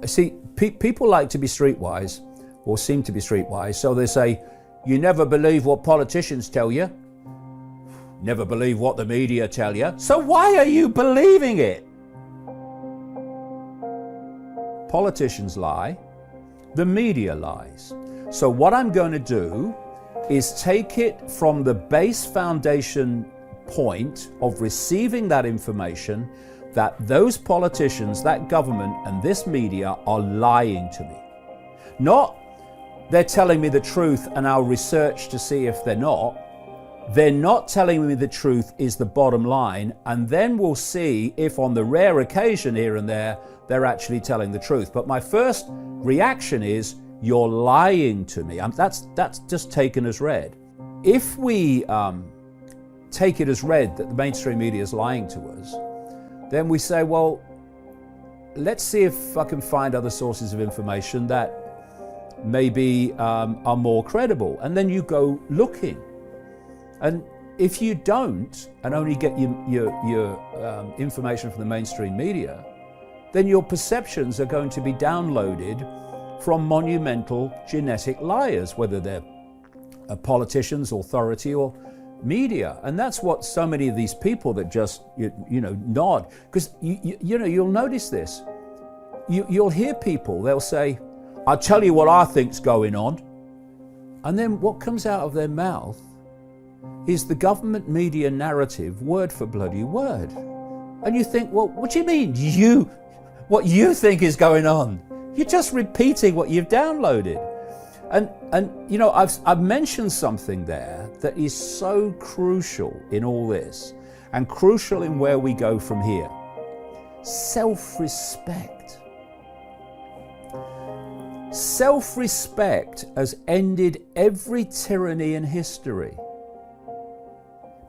See, people like to be streetwise, or seem to be streetwise, so they say, you never believe what politicians tell you, never believe what the media tell you, so why are you believing it? Politicians lie, the media lies. So what I'm going to do is take it from the base foundation point of receiving that information that those politicians, that government, and this media are lying to me. Not they're telling me the truth and I'll research to see if they're not. They're not telling me the truth is the bottom line, and then we'll see if on the rare occasion here and there, they're actually telling the truth. But my first reaction is, you're lying to me. That's just taken as read. If we take it as read that the mainstream media is lying to us, then we say, well, let's see if I can find other sources of information that maybe are more credible. And then you go looking. And if you don't, and only get your information from the mainstream media, then your perceptions are going to be downloaded from monumental genetic liars, whether they're politicians, authority, or media. And that's what so many of these people that just nod, because you'll notice this. You'll hear people, they'll say, I'll tell you what I think's going on, and then what comes out of their mouth is the government media narrative, word for bloody word. And you think, well, what do you mean what you think is going on? You're just repeating what you've downloaded. And I've mentioned something there that is so crucial in all this, and crucial in where we go from here. Self-respect. Self-respect has ended every tyranny in history.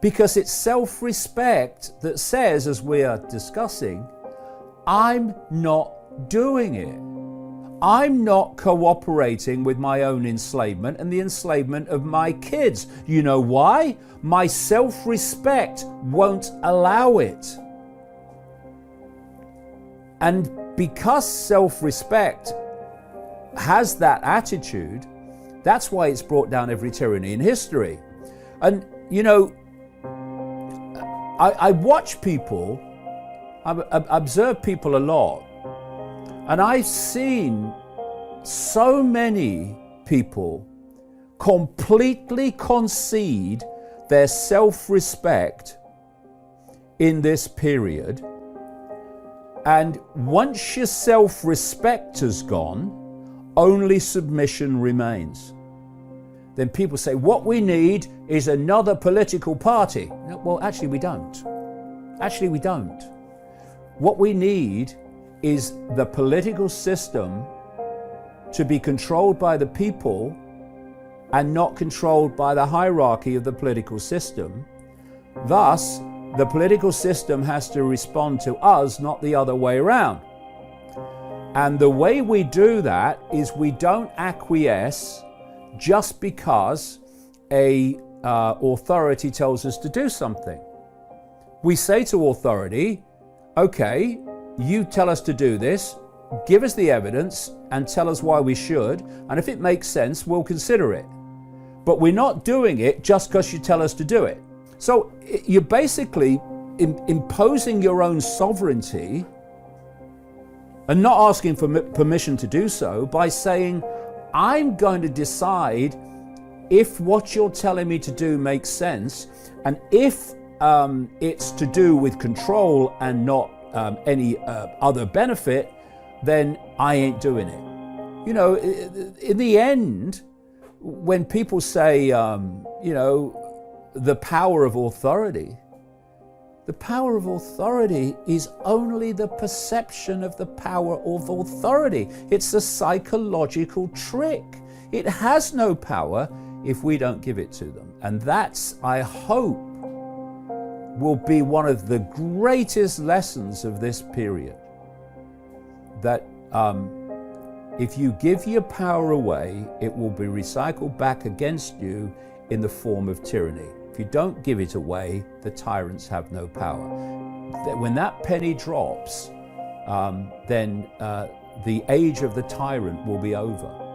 Because it's self-respect that says, as we are discussing, I'm not doing it. I'm not cooperating with my own enslavement and the enslavement of my kids. You know why? My self-respect won't allow it. And because self-respect has that attitude, that's why it's brought down every tyranny in history. And I watch people, I observe people a lot, and I've seen so many people completely concede their self-respect in this period. And once your self-respect has gone, only submission remains. Then people say, what we need is another political party. Well, actually we don't. Actually we don't. What we need is the political system to be controlled by the people and not controlled by the hierarchy of the political system. Thus, the political system has to respond to us, not the other way around. And the way we do that is we don't acquiesce just because a authority tells us to do something. We say to authority, okay, you tell us to do this, give us the evidence and tell us why we should, and if it makes sense, we'll consider it. But we're not doing it just because you tell us to do it. So you're basically imposing your own sovereignty and not asking for permission to do so by saying, I'm going to decide if what you're telling me to do makes sense, and if it's to do with control and not any other benefit, then I ain't doing it. In the end, when people say, the power of authority, the power of authority is only the perception of the power of authority. It's a psychological trick. It has no power if we don't give it to them. And that's, I hope, will be one of the greatest lessons of this period. That if you give your power away, it will be recycled back against you in the form of tyranny. If you don't give it away, the tyrants have no power. When that penny drops, then the age of the tyrant will be over.